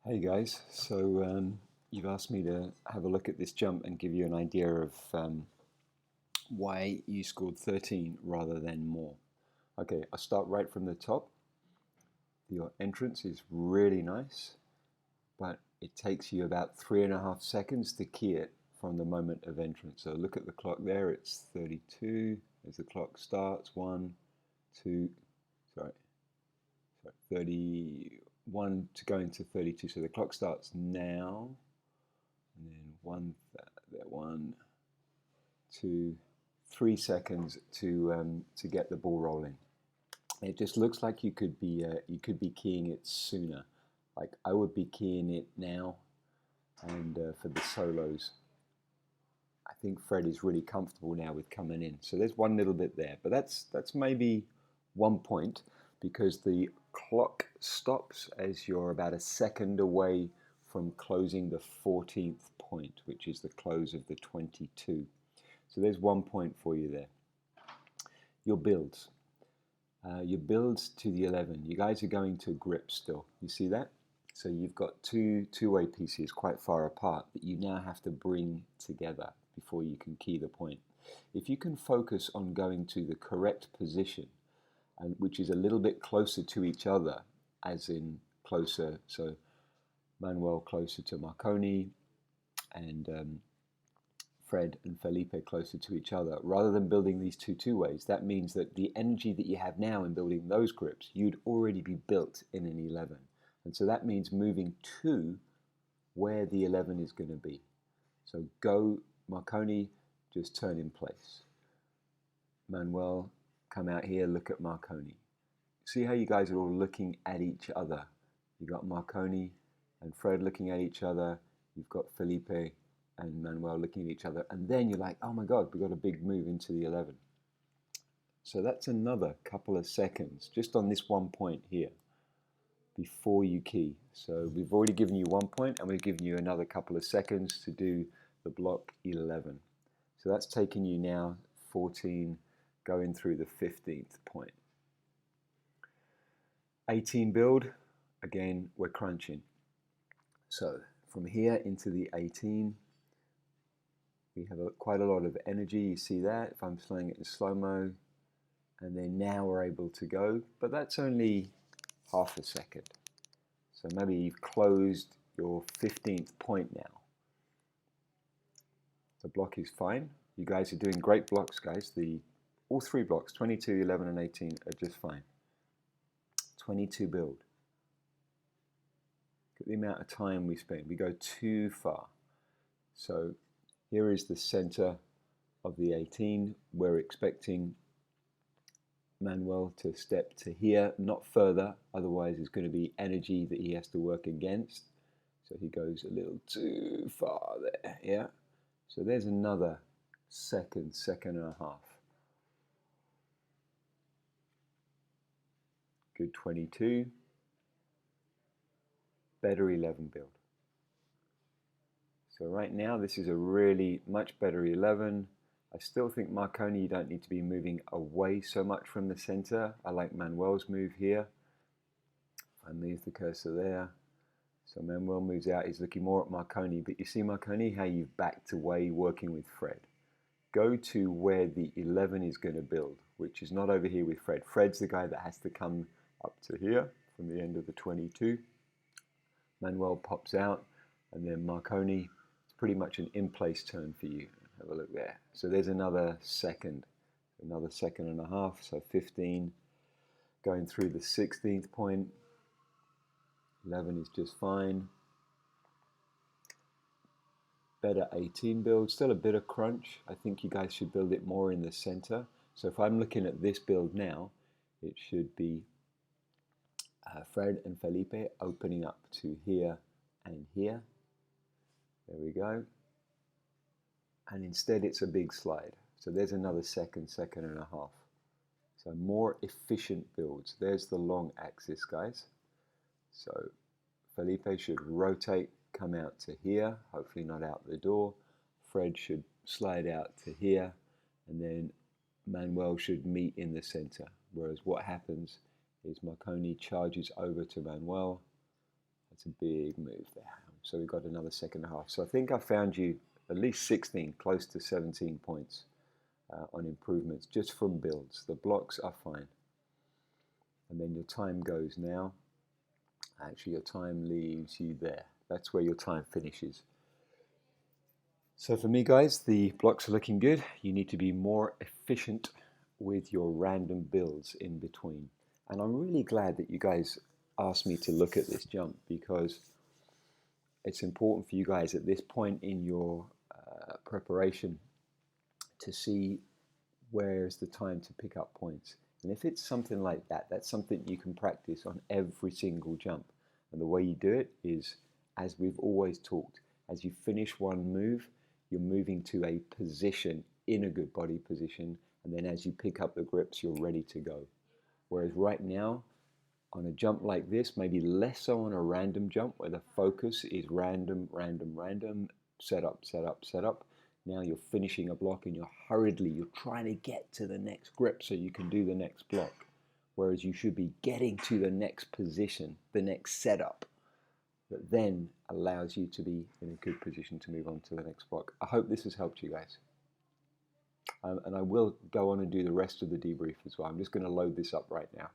Hey guys, you've asked me to have a look at this jump and give you an idea of why you scored 13 rather than more. Okay, I'll start right from the top. Your entrance is really nice, but it takes you about 3.5 seconds to key it from the moment of entrance. So look at the clock there, it's 32 as the clock starts, 1, 2, sorry, 31 to go into 32. So the clock starts now, and then 2, 3 seconds to get the ball rolling. It just looks like you could be keying it sooner. Like I would be keying it now, and for the solos, I think Fred is really comfortable now with coming in. So there's one little bit there, but that's maybe 1 point because the clock stops as you're about a second away from closing the 14th point, which is the close of the 22. So there's 1 point for you there. Your builds. Your builds to the 11. You guys are going to grip still. You see that? So you've got two-way pieces quite far apart that you now have to bring together before you can key the point. If you can focus on going to the correct position, and which is a little bit closer to each other, as in closer, so Manuel closer to Marconi, and Fred and Felipe closer to each other, rather than building these two-ways, that means that the energy that you have now in building those grips, you'd already be built in an 11. And so that means moving to where the 11 is going to be. So go, Marconi, just turn in place. Manuel, come out here, look at Marconi. See how you guys are all looking at each other. You've got Marconi and Fred looking at each other. You've got Felipe and Manuel looking at each other. And then you're like, oh my God, we've got a big move into the 11. So that's another couple of seconds just on this 1 point here before you key. So we've already given you 1 point and we've given you another couple of seconds to do the block 11. So that's taken you now 14 going through the 15th point. 18 build, again, we're crunching. So from here into the 18, we have quite a lot of energy. You see that if I'm playing it in slow-mo. And then now we're able to go, but that's only half a second. So maybe you've closed your 15th point now. The block is fine. You guys are doing great blocks, guys. All three blocks, 22, 11, and 18 are just fine. 22 build. Look at the amount of time we spend. We go too far. So here is the center of the 18. We're expecting Manuel to step to here, not further, otherwise there's going to be energy that he has to work against. So he goes a little too far there, yeah? So there's another second and a half. Good 22. Better 11 build. So right now this is a really much better 11. I still think Marconi, you don't need to be moving away so much from the center. I like Manuel's move here. If I move the cursor there. So Manuel moves out, he's looking more at Marconi, but you see Marconi, how you've backed away working with Fred. Go to where the 11 is going to build, which is not over here with Fred. Fred's the guy that has to come up to here from the end of the 22. Manuel pops out, and then Marconi, it's pretty much an in-place turn for you. Have a look there. So there's another second and a half, so 15. Going through the 16th point, 11 is just fine. Better 18 build, still a bit of crunch. I think you guys should build it more in the center. So if I'm looking at this build now, it should be Fred and Felipe opening up to here and here. There we go. And instead it's a big slide. So there's another second and a half. So more efficient builds. There's the long axis, guys. So Felipe should rotate, come out to here, hopefully not out the door. Fred should slide out to here, and then Manuel should meet in the center. Whereas what happens is Marconi charges over to Manuel. I'd It's a big move there. So we've got another second half. So I think I found you at least 16, close to 17 points on improvements just from builds. The blocks are fine. And then your time goes now. Actually, your time leaves you there. That's where your time finishes. So for me, guys, the blocks are looking good. You need to be more efficient with your random builds in between. And I'm really glad that you guys asked me to look at this jump, because it's important for you guys at this point in your preparation to see where's the time to pick up points. And if it's something like that, that's something you can practice on every single jump. And the way you do it is, as we've always talked, as you finish one move, you're moving to a position in a good body position, and then as you pick up the grips, you're ready to go. Whereas right now, on a jump like this, maybe less so on a random jump where the focus is random, random, random, set up, set up, set up. Now you're finishing a block and you're trying to get to the next grip so you can do the next block. Whereas you should be getting to the next position, the next setup, that then allows you to be in a good position to move on to the next block. I hope this has helped you guys. And I will go on and do the rest of the debrief as well. I'm just going to load this up right now.